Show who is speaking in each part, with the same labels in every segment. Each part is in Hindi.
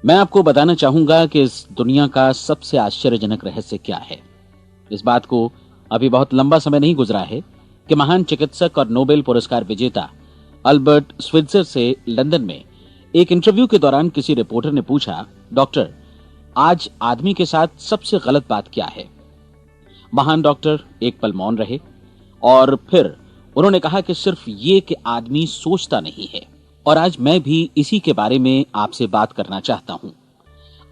Speaker 1: मैं आपको बताना चाहूंगा कि इस दुनिया का सबसे आश्चर्यजनक रहस्य क्या है। इस बात को अभी बहुत लंबा समय नहीं गुजरा है कि महान चिकित्सक और नोबेल पुरस्कार विजेता अल्बर्ट स्विट्जर से लंदन में एक इंटरव्यू के दौरान किसी रिपोर्टर ने पूछा, डॉक्टर, आज आदमी के साथ सबसे गलत बात क्या है। महान डॉक्टर एक पल मौन रहे और फिर उन्होंने कहा कि सिर्फ ये कि आदमी सोचता नहीं है। और आज मैं भी इसी के बारे में आपसे बात करना चाहता हूं।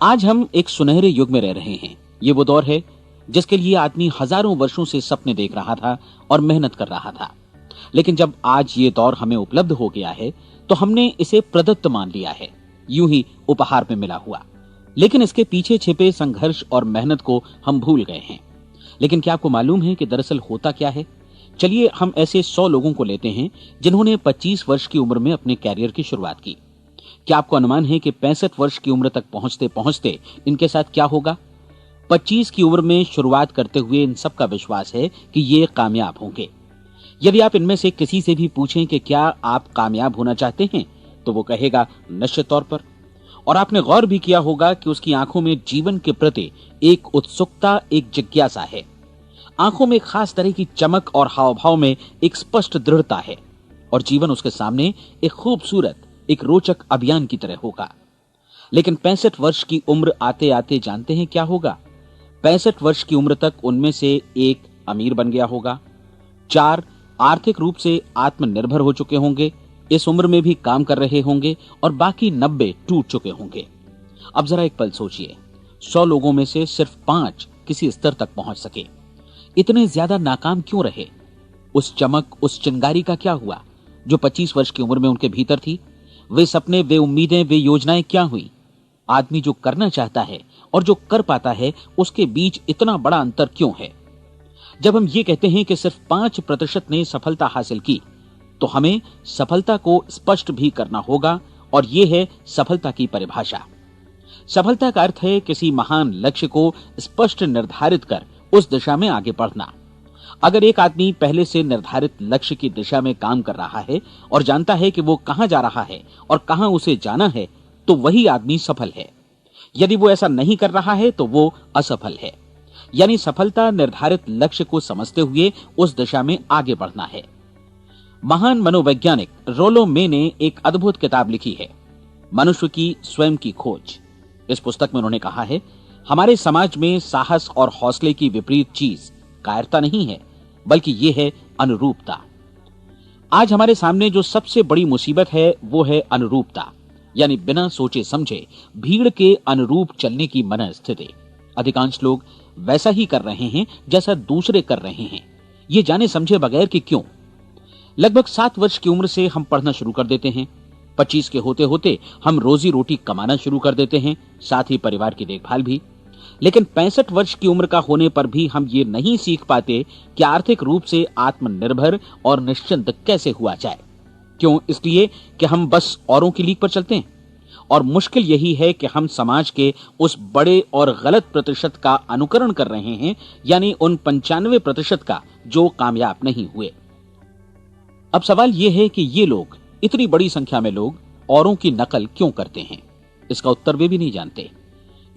Speaker 1: आज हम एक सुनहरे युग में रह रहे हैं। ये वो दौर है जिसके लिए आदमी हजारों वर्षों से सपने देख रहा था और मेहनत कर रहा था। लेकिन जब आज ये दौर हमें उपलब्ध हो गया है तो हमने इसे प्रदत्त मान लिया है, यूं ही उपहार में मिला हुआ। लेकिन इसके पीछे छिपे संघर्ष और मेहनत को हम भूल गए हैं। लेकिन क्या आपको मालूम है कि दरअसल होता क्या है? चलिए हम ऐसे 100 लोगों को लेते हैं जिन्होंने 25 वर्ष की उम्र में अपने कैरियर की शुरुआत की। क्या आपको अनुमान है कि 65 वर्ष की उम्र तक पहुंचते पहुंचते इनके साथ क्या होगा? 25 की उम्र में शुरुआत करते हुए इन सबका विश्वास है कि ये कामयाब होंगे। यदि आप इनमें से किसी से भी पूछें कि क्या आप कामयाब होना चाहते हैं, तो वो कहेगा निश्चित तौर पर। और आपने गौर भी किया होगा कि उसकी आंखों में जीवन के प्रति एक उत्सुकता, एक जिज्ञासा है। आंखों में खास तरह की चमक और हाव भाव में एक स्पष्ट दृढ़ता है और जीवन उसके सामने एक खूबसूरत, एक रोचक अभियान की तरह होगा। लेकिन 65 वर्ष की उम्र आते आते जानते हैं क्या होगा? 65 वर्ष की उम्र तक उनमें से एक अमीर बन गया होगा, 4 आर्थिक रूप से आत्मनिर्भर हो चुके होंगे, इस उम्र में भी काम कर रहे होंगे और बाकी 90 टूट चुके होंगे। अब जरा एक पल सोचिए, 100 लोगों में से सिर्फ 5 किसी स्तर तक पहुंच सके। इतने ज्यादा नाकाम क्यों रहे? उस चमक, उस चिंगारी का क्या हुआ जो 25 वर्ष की उम्र में उनके भीतर थी? वे सपने, वे उम्मीदें, वे योजनाएं क्या हुई? आदमी जो करना चाहता है और जो कर पाता है, उसके बीच इतना बड़ा अंतर क्यों है? जब हम ये कहते हैं कि सिर्फ 5% ने सफलता हासिल की, तो हमें सफलता को स्पष्ट भी करना होगा और यह है सफलता की परिभाषा। सफलता का अर्थ है किसी महान लक्ष्य को स्पष्ट निर्धारित कर उस दिशा में आगे बढ़ना। अगर एक आदमी पहले से निर्धारित लक्ष्य की दिशा में काम कर रहा है और जानता है कि वो कहां जा रहा है और कहां उसे जाना है, तो वही आदमी सफल है। यदि वो ऐसा नहीं कर रहा है तो वो असफल है। यानी सफलता निर्धारित लक्ष्य को समझते हुए उस दिशा में आगे बढ़ना है। महान मनोवैज्ञानिक रोलो मे ने एक अद्भुत किताब लिखी है, मनुष्य की स्वयं की खोज। इस पुस्तक में उन्होंने कहा है, हमारे समाज में साहस और हौसले की विपरीत चीज कायरता नहीं है, बल्कि यह है अनुरूपता। आज हमारे सामने जो सबसे बड़ी मुसीबत है वो है अनुरूपता, यानी बिना सोचे समझे भीड़ के अनुरूप चलने की मनस्थिति। अधिकांश लोग वैसा ही कर रहे हैं जैसा दूसरे कर रहे हैं, ये जाने समझे बगैर कि क्यों। लगभग 7 वर्ष की उम्र से हम पढ़ना शुरू कर देते हैं। 25 के होते होते हम रोजी रोटी कमाना शुरू कर देते हैं, साथ ही परिवार की देखभाल भी। लेकिन 65 वर्ष की उम्र का होने पर भी हम ये नहीं सीख पाते कि आर्थिक रूप से आत्मनिर्भर और निश्चिंत कैसे हुआ जाए। क्यों? इसलिए कि हम बस औरों की लीक पर चलते हैं। और मुश्किल यही है कि हम समाज के उस बड़े और गलत प्रतिशत का अनुकरण कर रहे हैं, यानी उन 95% का जो कामयाब नहीं हुए। अब सवाल यह है कि ये लोग, इतनी बड़ी संख्या में लोग, औरों की नकल क्यों करते हैं? इसका उत्तर वे भी नहीं जानते।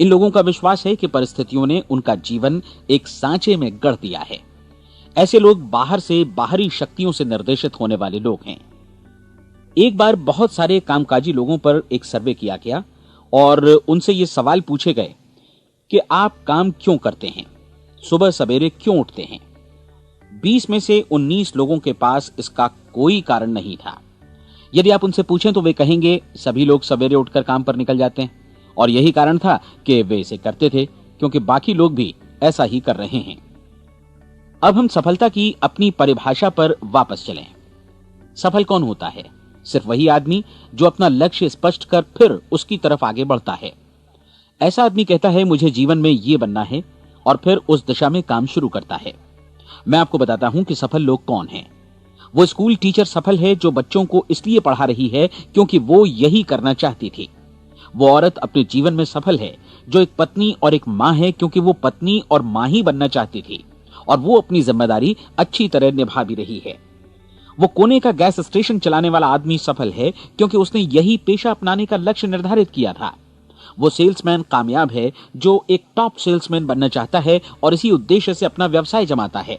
Speaker 1: इन लोगों का विश्वास है कि परिस्थितियों ने उनका जीवन एक सांचे में गढ़ दिया है। ऐसे लोग बाहर से बाहरी शक्तियों से निर्देशित होने वाले लोग हैं। एक बार बहुत सारे कामकाजी लोगों पर एक सर्वे किया गया और उनसे ये सवाल पूछे गए कि आप काम क्यों करते हैं, सुबह सवेरे क्यों उठते हैं। 20 में से 19 लोगों के पास इसका कोई कारण नहीं था। यदि आप उनसे पूछें तो वे कहेंगे सभी लोग सवेरे उठकर काम पर निकल जाते हैं और यही कारण था कि वे इसे करते थे क्योंकि बाकी लोग भी ऐसा ही कर रहे हैं। अब हम सफलता की अपनी परिभाषा पर वापस चलें। सफल कौन होता है? सिर्फ वही आदमी जो अपना लक्ष्य स्पष्ट कर फिर उसकी तरफ आगे बढ़ता है। ऐसा आदमी कहता है मुझे जीवन में ये बनना है और फिर उस दिशा में काम शुरू करता है। मैं आपको बताता हूं कि सफल लोग कौन हैं। वो स्कूल टीचर सफल है जो बच्चों को इसलिए पढ़ा रही है क्योंकि वो यही करना चाहती थी। वो औरत अपने जीवन में सफल है जो एक पत्नी और एक मां है क्योंकि वो पत्नी और मां ही बनना चाहती थी और वो अपनी जिम्मेदारी अच्छी तरह निभा भी रही है। वो कोने का गैस स्टेशन चलाने वाला आदमी सफल है क्योंकि उसने यही पेशा अपनाने का लक्ष्य निर्धारित किया था। वो सेल्समैन कामयाब है जो एक टॉप सेल्समैन बनना चाहता है और इसी उद्देश्य से अपना व्यवसाय जमाता है।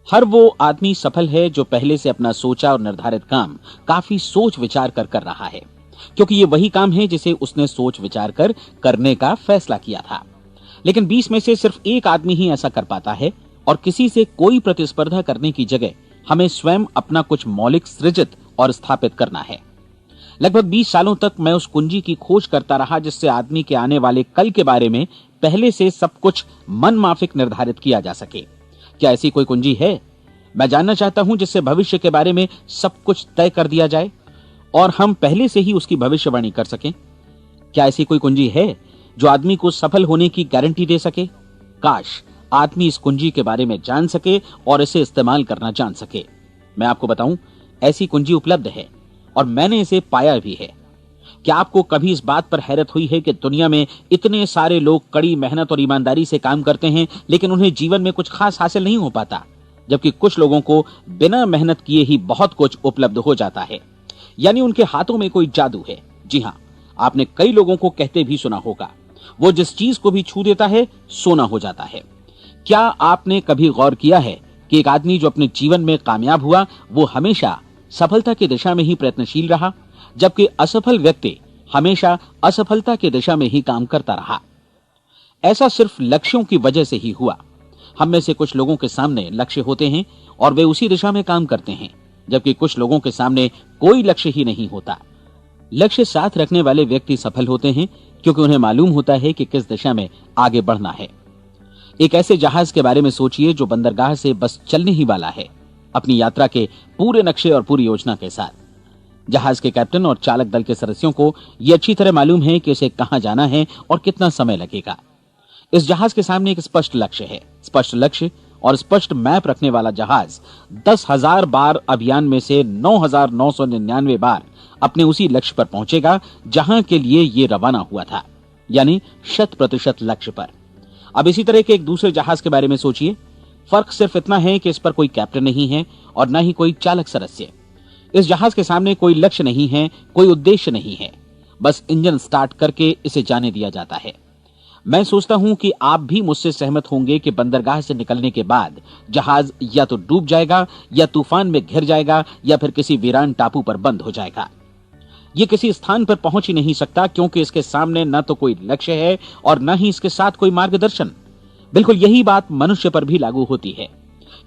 Speaker 1: हर वो आदमी सफल है जो पहले से अपना सोचा और निर्धारित काम काफी सोच विचार कर रहा है, क्योंकि ये वही काम है जिसे उसने सोच विचार कर करने का फैसला किया था। लेकिन 20 में से सिर्फ एक आदमी ही ऐसा कर पाता है, और किसी से कोई प्रतिस्पर्धा करने की जगह हमें स्वयं अपना कुछ मौलिक सृजित और स्थापित करना है। लगभग 20 सालों तक मैं उस कुंजी की खोज करता रहा जिससे आदमी के आने वाले कल के बारे में पहले से सब कुछ मन माफिक निर्धारित किया जा सके। क्या ऐसी कोई कुंजी है? मैं जानना चाहता हूं जिससे भविष्य के बारे में सब कुछ तय कर दिया जाए और हम पहले से ही उसकी भविष्यवाणी कर सकें। क्या ऐसी कोई कुंजी है जो आदमी को सफल होने की गारंटी दे सके? काश आदमी इस कुंजी के बारे में जान सके और इसे इस्तेमाल करना जान सके। मैं आपको बताऊं, ऐसी कुंजी उपलब्ध है और मैंने इसे पाया भी है। क्या आपको कभी इस बात पर हैरत हुई है कि दुनिया में इतने सारे लोग कड़ी मेहनत और ईमानदारी से काम करते हैं, लेकिन उन्हें जीवन में कुछ खास हासिल नहीं हो पाता, जबकि कुछ लोगों को बिना मेहनत किए ही बहुत कुछ उपलब्ध हो जाता है। यानी उनके हाथों में कोई जादू है। जी हां, आपने कई लोगों को कहते भी सुना होगा, वो जिस चीज को भी छू देता है सोना हो जाता है। क्या आपने कभी गौर किया है कि एक आदमी जो अपने जीवन में कामयाब हुआ वो हमेशा सफलता की दिशा में ही प्रयत्नशील रहा, जबकि असफल व्यक्ति हमेशा असफलता की दिशा में ही काम करता रहा? ऐसा सिर्फ लक्ष्यों की वजह से ही हुआ। हम में से कुछ लोगों के सामने लक्ष्य होते हैं और वे उसी दिशा में काम करते हैं, जबकि कुछ लोगों के सामने कोई लक्ष्य ही नहीं होता। लक्ष्य साथ रखने वाले व्यक्ति सफल होते हैं क्योंकि उन्हें मालूम होता है कि किस दिशा में आगे बढ़ना है। एक ऐसे जहाज के बारे में सोचिए जो बंदरगाह से बस चलने ही वाला है, अपनी यात्रा के पूरे नक्शे और पूरी योजना के साथ। जहाज के कैप्टन और चालक दल के सदस्यों को यह अच्छी तरह मालूम है कि उसे कहां जाना है और कितना समय लगेगा। इस जहाज के सामने एक स्पष्ट लक्ष्य है। स्पष्ट लक्ष्य और स्पष्ट मैप रखने वाला जहाज 10,000 बार अभियान में से 9,999 बार अपने उसी लक्ष्य पर पहुंचेगा जहां के लिए ये रवाना हुआ था, यानी 100% लक्ष्य पर। अब इसी तरह के एक दूसरे जहाज के बारे में सोचिए। फर्क सिर्फ इतना है कि इस पर कोई कैप्टन नहीं है और न ही कोई चालक सदस्य। इस जहाज के सामने कोई लक्ष्य नहीं है, कोई उद्देश्य नहीं है, बस इंजन स्टार्ट करके इसे जाने दिया जाता है। मैं सोचता हूं कि आप भी मुझसे सहमत होंगे कि बंदरगाह से निकलने के बाद जहाज या तो डूब जाएगा या तूफान में घिर जाएगा या फिर किसी वीरान टापू पर बंद हो जाएगा। ये किसी स्थान पर पहुंच ही नहीं सकता क्योंकि इसके सामने न तो कोई लक्ष्य है और न ही इसके साथ कोई मार्गदर्शन। बिल्कुल यही बात मनुष्य पर भी लागू होती है।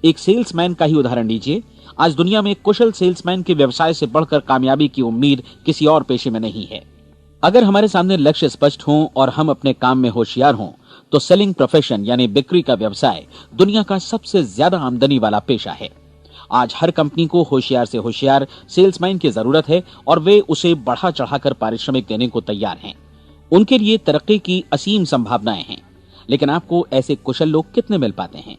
Speaker 1: एक सेल्समैन का ही उदाहरण लीजिए। आज दुनिया में कुशल सेल्समैन के व्यवसाय से बढ़कर कामयाबी की उम्मीद किसी और पेशे में नहीं है। अगर हमारे सामने लक्ष्य स्पष्ट हों और हम अपने काम में होशियार हों तो सेलिंग प्रोफेशन यानी बिक्री का व्यवसाय दुनिया का सबसे ज्यादा आमदनी वाला पेशा है। आज हर कंपनी को होशियार से होशियार सेल्समैन की जरूरत है और वे उसे बढ़ा चढ़ाकर पारिश्रमिक देने को तैयार हैं। उनके लिए तरक्की की असीम संभावनाएं हैं, लेकिन आपको ऐसे कुशल लोग कितने मिल पाते हैं?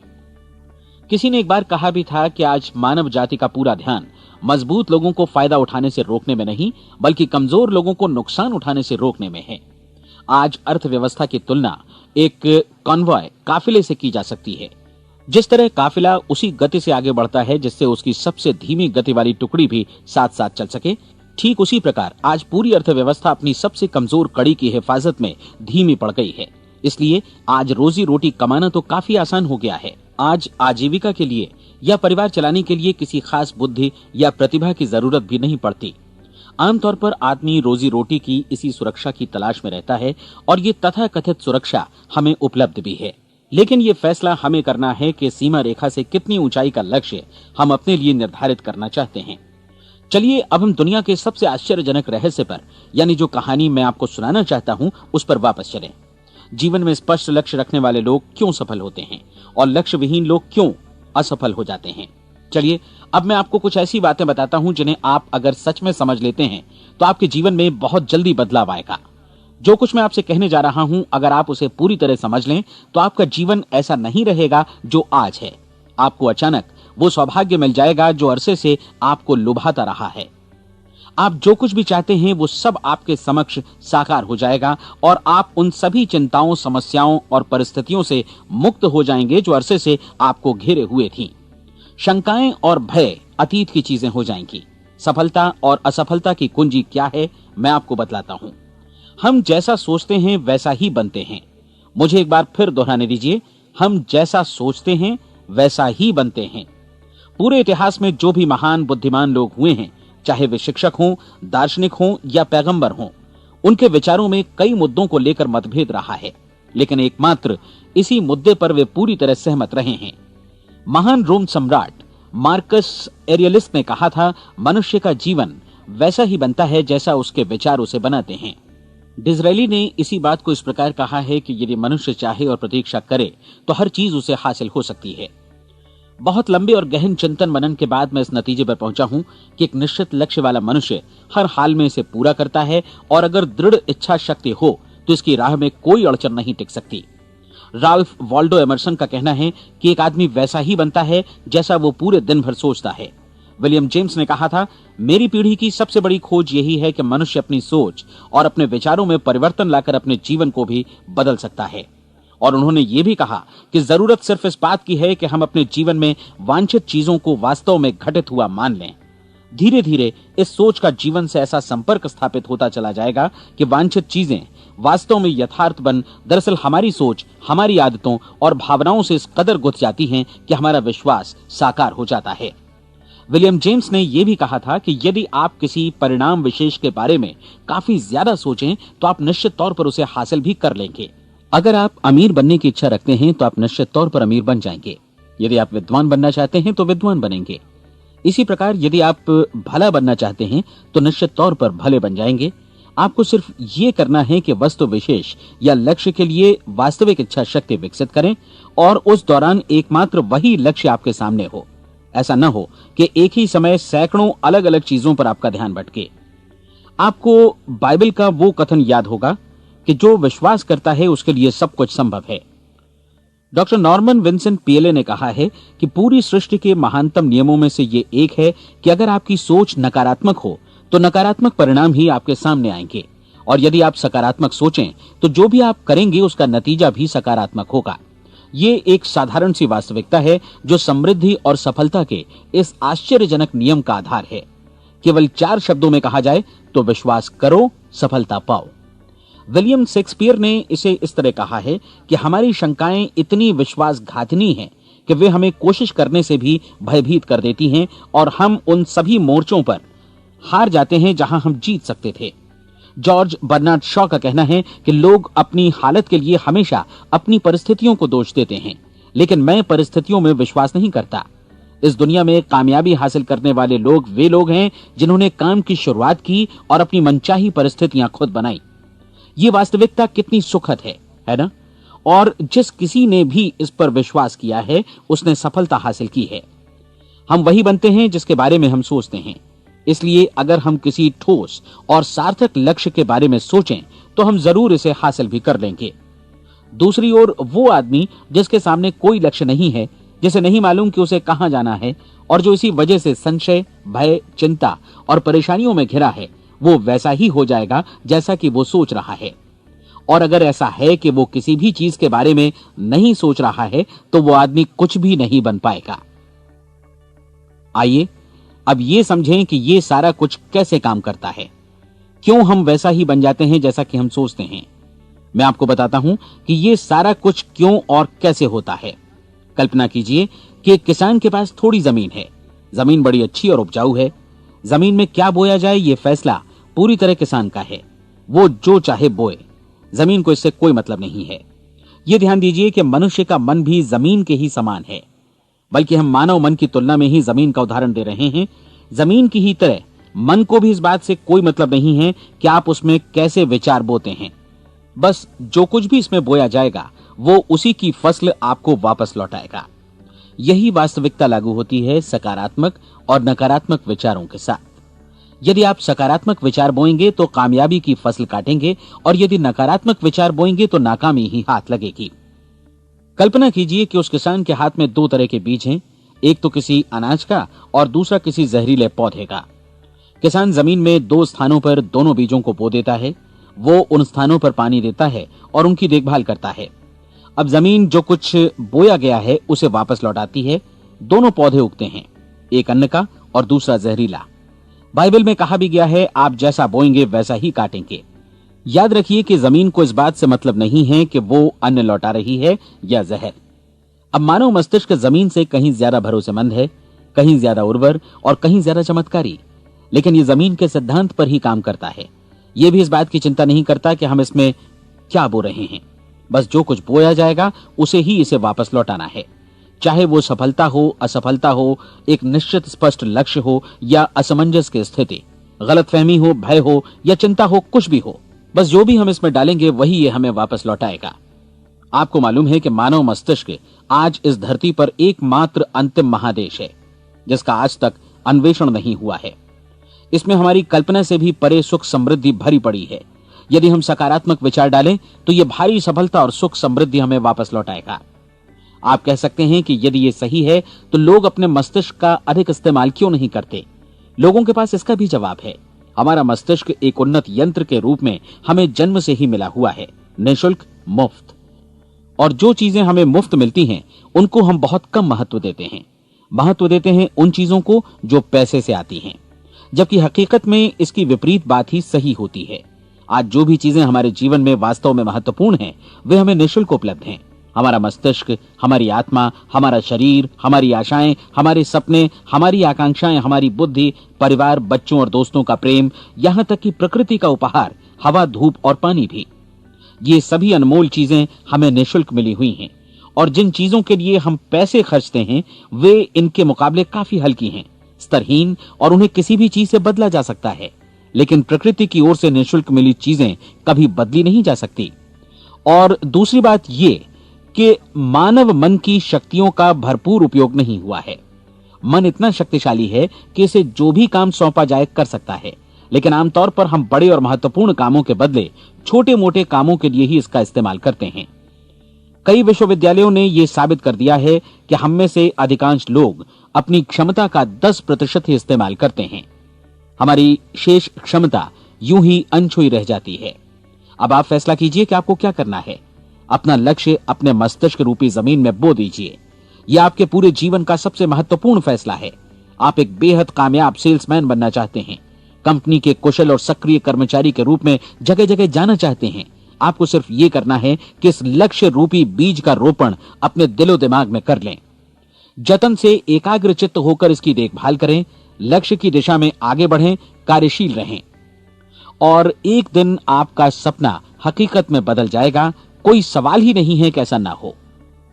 Speaker 1: किसी ने एक बार कहा भी था कि आज मानव जाति का पूरा ध्यान मजबूत लोगों को फायदा उठाने से रोकने में नहीं, बल्कि कमजोर लोगों को नुकसान उठाने से रोकने में है। आज अर्थव्यवस्था की तुलना एक कॉन्वॉय काफिले से की जा सकती है। जिस तरह काफिला उसी गति से आगे बढ़ता है जिससे उसकी सबसे धीमी गति वाली टुकड़ी भी साथ साथ चल सके, ठीक उसी प्रकार आज पूरी अर्थव्यवस्था अपनी सबसे कमजोर कड़ी की हिफाजत में धीमी पड़ गई है। इसलिए आज रोजी रोटी कमाना तो काफी आसान हो गया है। आज आजीविका के लिए या परिवार चलाने के लिए किसी खास बुद्धि या प्रतिभा की जरूरत भी नहीं पड़ती। आमतौर पर आदमी रोजी रोटी की इसी सुरक्षा की तलाश में रहता है और ये तथाकथित सुरक्षा हमें उपलब्ध भी है। लेकिन ये फैसला हमें करना है कि सीमा रेखा से कितनी ऊंचाई का लक्ष्य हम अपने लिए निर्धारित करना चाहते हैं। चलिए अब हम दुनिया के सबसे आश्चर्यजनक रहस्य पर, यानी जो कहानी मैं आपको सुनाना चाहता हूं, उस पर वापस चलें। जीवन में स्पष्ट लक्ष्य रखने वाले लोग क्यों सफल होते हैं और लक्ष्य विहीन लोग क्यों असफल हो जाते हैं? चलिए अब मैं आपको कुछ ऐसी बातें बताता हूं जिन्हें आप अगर सच में समझ लेते हैं तो आपके जीवन में बहुत जल्दी बदलाव आएगा। जो कुछ मैं आपसे कहने जा रहा हूं, अगर आप उसे पूरी तरह समझ लें तो आपका जीवन ऐसा नहीं रहेगा जो आज है। आपको अचानक वो सौभाग्य मिल जाएगा जो अरसे से आपको लुभाता रहा है। आप जो कुछ भी चाहते हैं वो सब आपके समक्ष साकार हो जाएगा और आप उन सभी चिंताओं, समस्याओं और परिस्थितियों से मुक्त हो जाएंगे जो अरसे से आपको घेरे हुए थीं। शंकाएं और भय अतीत की चीजें हो जाएंगी। सफलता और असफलता की कुंजी क्या है, मैं आपको बतलाता हूं। हम जैसा सोचते हैं वैसा ही बनते हैं। मुझे एक बार फिर दोहराने दीजिए, हम जैसा सोचते हैं वैसा ही बनते हैं। पूरे इतिहास में जो भी महान बुद्धिमान लोग हुए हैं, चाहे वे शिक्षक हों, दार्शनिक हों या पैगंबर हों, उनके विचारों में कई मुद्दों को लेकर मतभेद रहा है, लेकिन एकमात्र इसी मुद्दे पर वे पूरी तरह सहमत रहे हैं। महान रोम सम्राट मार्कस एरियलिस ने कहा था, मनुष्य का जीवन वैसा ही बनता है जैसा उसके विचार उसे बनाते हैं। डिज़रायली ने इसी बात को इस प्रकार कहा है कि यदि मनुष्य चाहे और प्रतीक्षा करे तो हर चीज उसे हासिल हो सकती है। बहुत लंबे और गहन चिंतन मनन के बाद मैं इस नतीजे पर पहुंचा हूं कि एक निश्चित लक्ष्य वाला मनुष्य हर हाल में इसे पूरा करता है, और अगर दृढ़ इच्छा शक्ति हो तो इसकी राह में कोई अड़चन नहीं टिक सकती। राल्फ वॉल्डो एमर्सन का कहना है कि एक आदमी वैसा ही बनता है जैसा वो पूरे दिन भर सोचता है। विलियम जेम्स ने कहा था, मेरी पीढ़ी की सबसे बड़ी खोज यही है कि मनुष्य अपनी सोच और अपने विचारों में परिवर्तन लाकर अपने जीवन को भी बदल सकता है। और उन्होंने ये भी कहा कि जरूरत सिर्फ इस बात की है कि हम अपने जीवन में वांछित चीजों को वास्तव में घटित हुआ मान लें। धीरे धीरे इस सोच का जीवन से ऐसा संपर्क स्थापित होता चला जाएगा कि वांछित चीजें वास्तव में यथार्थ बन दरअसल हमारी सोच, हमारी आदतों और भावनाओं से इस कदर गुथ जाती हैं कि हमारा विश्वास साकार हो जाता है। विलियम जेम्स ने यह भी कहा था कि यदि आप किसी परिणाम विशेष के बारे में काफी ज्यादा सोचें तो आप निश्चित तौर पर उसे हासिल भी कर लेंगे। अगर आप अमीर बनने की इच्छा रखते हैं तो आप निश्चित तौर पर अमीर बन जाएंगे। यदि आप विद्वान बनना चाहते हैं तो विद्वान बनेंगे। इसी प्रकार यदि आप भला बनना चाहते हैं तो निश्चित तौर पर भले बन जाएंगे। आपको सिर्फ ये करना है कि वस्तु विशेष या लक्ष्य के लिए वास्तविक इच्छा शक्ति विकसित करें, और उस दौरान एकमात्र वही लक्ष्य आपके सामने हो। ऐसा न हो कि एक ही समय सैकड़ों अलग अलग चीजों पर आपका ध्यान भटके। आपको बाइबल का वो कथन याद होगा कि जो विश्वास करता है उसके लिए सब कुछ संभव है। डॉक्टर नॉर्मन विंसेंट पीएले ने कहा है कि पूरी सृष्टि के महानतम नियमों में से ये एक है कि अगर आपकी सोच नकारात्मक हो तो नकारात्मक परिणाम ही आपके सामने आएंगे, और यदि आप सकारात्मक सोचें तो जो भी आप करेंगे उसका नतीजा भी सकारात्मक होगा। ये एक साधारण सी वास्तविकता है जो समृद्धि और सफलता के इस आश्चर्यजनक नियम का आधार है। केवल 4 शब्दों में कहा जाए तो विश्वास करो, सफलता पाओ। विलियम शेक्सपियर ने इसे इस तरह कहा है कि हमारी शंकाएं इतनी विश्वासघातिनी हैं कि वे हमें कोशिश करने से भी भयभीत कर देती हैं, और हम उन सभी मोर्चों पर हार जाते हैं जहां हम जीत सकते थे। जॉर्ज बर्नार्ड शॉ का कहना है कि लोग अपनी हालत के लिए हमेशा अपनी परिस्थितियों को दोष देते हैं, लेकिन मैं परिस्थितियों में विश्वास नहीं करता। इस दुनिया में कामयाबी हासिल करने वाले लोग वे लोग हैं जिन्होंने काम की शुरुआत की और अपनी मनचाही परिस्थितियां खुद बनाई। ये वास्तविकता कितनी सुखद है ना? और जिस किसी ने भी इस पर विश्वास किया है उसने सफलता हासिल की है। हम वही बनते हैं जिसके बारे में हम सोचते हैं। इसलिए अगर हम किसी ठोस और सार्थक लक्ष्य के बारे में सोचें तो हम जरूर इसे हासिल भी कर लेंगे। दूसरी ओर वो आदमी जिसके सामने कोई लक्ष्य नहीं है, जिसे नहीं मालूम कि उसे कहां जाना है, और जो इसी वजह से संशय, भय, चिंता और परेशानियों में घिरा है, वो वैसा ही हो जाएगा जैसा कि वो सोच रहा है। और अगर ऐसा है कि वो किसी भी चीज के बारे में नहीं सोच रहा है तो वो आदमी कुछ भी नहीं बन पाएगा। आइए अब ये समझें कि ये सारा कुछ कैसे काम करता है, क्यों हम वैसा ही बन जाते हैं जैसा कि हम सोचते हैं। मैं आपको बताता हूं कि ये सारा कुछ क्यों और कैसे होता है। कल्पना कीजिए कि एक किसान के पास थोड़ी जमीन है। जमीन बड़ी अच्छी और उपजाऊ है। जमीन में क्या बोया जाए ये फैसला पूरी तरह किसान का है। वो जो चाहे बोए, जमीन को इससे कोई मतलब नहीं है। ये ध्यान दीजिए कि मनुष्य का मन भी जमीन के ही समान है, बल्कि हम मानव मन की तुलना में ही जमीन का उदाहरण दे रहे हैं। जमीन की ही तरह मन को भी इस बात से कोई मतलब नहीं है कि आप उसमें कैसे विचार बोते हैं। बस जो कुछ भी इसमें बोया जाएगा वो उसी की फसल आपको वापस लौटाएगा। यही वास्तविकता लागू होती है सकारात्मक और नकारात्मक विचारों के साथ। यदि आप सकारात्मक विचार बोएंगे तो कामयाबी की फसल काटेंगे, और यदि नकारात्मक विचार बोएंगे तो नाकामी ही हाथ लगेगी। कल्पना कीजिए कि उस किसान के हाथ में 2 तरह के बीज हैं, एक तो किसी अनाज का और दूसरा किसी जहरीले पौधे का। किसान जमीन में 2 स्थानों पर दोनों बीजों को बो देता है। वो उन स्थानों पर पानी देता है और उनकी देखभाल करता है। अब जमीन जो कुछ बोया गया है उसे वापस लौटाती है। दोनों पौधे उगते हैं, एक अन्न का और दूसरा जहरीला। बाइबल में कहा भी गया है, आप जैसा बोएंगे वैसा ही काटेंगे। याद रखिए कि जमीन को इस बात से मतलब नहीं है कि वो अन्न लौटा रही है या जहर। अब मानव मस्तिष्क जमीन से कहीं ज्यादा भरोसेमंद है, कहीं ज्यादा उर्वर और कहीं ज्यादा चमत्कारी, लेकिन ये जमीन के सिद्धांत पर ही काम करता है। ये भी इस बात की चिंता नहीं करता कि हम इसमें क्या बो रहे हैं। बस जो कुछ बोया जाएगा उसे ही इसे वापस लौटाना है, चाहे वो सफलता हो, असफलता हो, एक निश्चित स्पष्ट लक्ष्य हो या असमंजस की स्थिति, गलतफहमी हो, भय हो या चिंता हो, कुछ भी हो। बस जो भी हम इसमें डालेंगे वही ये हमें वापस लौटाएगा। आपको मालूम है कि मानव मस्तिष्क आज इस धरती पर एकमात्र अंतिम महादेश है जिसका आज तक अन्वेषण नहीं हुआ है। इसमें हमारी कल्पना से भी परे सुख समृद्धि भरी पड़ी है। यदि हम सकारात्मक विचार डालें तो यह भारी सफलता और सुख समृद्धि हमें वापस लौटाएगा। आप कह सकते हैं कि यदि ये सही है तो लोग अपने मस्तिष्क का अधिक इस्तेमाल क्यों नहीं करते? लोगों के पास इसका भी जवाब है। हमारा मस्तिष्क एक उन्नत यंत्र के रूप में हमें जन्म से ही मिला हुआ है, निःशुल्क, मुफ्त। और जो चीजें हमें मुफ्त मिलती हैं उनको हम बहुत कम महत्व देते हैं। महत्व देते हैं उन चीजों को जो पैसे से आती हैं, जबकि हकीकत में इसकी विपरीत बात ही सही होती है। आज जो भी चीजें हमारे जीवन में वास्तव में महत्वपूर्ण हैं वे हमें निःशुल्क उपलब्ध हैं। हमारा मस्तिष्क, हमारी आत्मा, हमारा शरीर, हमारी आशाएं, हमारे सपने, हमारी आकांक्षाएं, हमारी बुद्धि, परिवार, बच्चों और दोस्तों का प्रेम, यहां तक कि प्रकृति का उपहार, हवा, धूप और पानी भी, ये सभी अनमोल चीजें हमें निःशुल्क मिली हुई हैं। और जिन चीजों के लिए हम पैसे खर्चते हैं वे इनके मुकाबले काफी हल्की हैं, स्तरहीन, और उन्हें किसी भी चीज से बदला जा सकता है। लेकिन प्रकृति की ओर से निःशुल्क मिली चीजें कभी बदली नहीं जा सकती। और दूसरी बात ये कि मानव मन की शक्तियों का भरपूर उपयोग नहीं हुआ है। मन इतना शक्तिशाली है कि इसे जो भी काम सौंपा जाए कर सकता है, लेकिन आमतौर पर हम बड़े और महत्वपूर्ण कामों के बदले छोटे मोटे कामों के लिए ही इसका इस्तेमाल करते हैं। कई विश्वविद्यालयों ने यह साबित कर दिया है कि हम में से अधिकांश लोग अपनी क्षमता का 10% ही इस्तेमाल करते हैं। हमारी शेष क्षमता यूं ही अनछुई रह जाती है। अब आप फैसला कीजिए कि आपको क्या करना है। अपना लक्ष्य अपने मस्तिष्क रूपी जमीन में बो दीजिए। यह आपके पूरे जीवन का सबसे महत्वपूर्ण फैसला है। आप एक बेहद कामयाब सेल्समैन बनना चाहते हैं, कंपनी के कुशल और सक्रिय कर्मचारी के रूप में जगह जगह जाना चाहते हैं। आपको सिर्फ ये करना है कि इस लक्ष्य रूपी बीज का रोपण अपने दिलो दिमाग में कर लें। जतन से एकाग्रचित्त होकर इसकी देखभाल करें, लक्ष्य की दिशा में आगे बढ़ें, कार्यशील रहें, और एक दिन आपका सपना हकीकत में बदल जाएगा। कोई सवाल ही नहीं है कि ऐसा ना हो।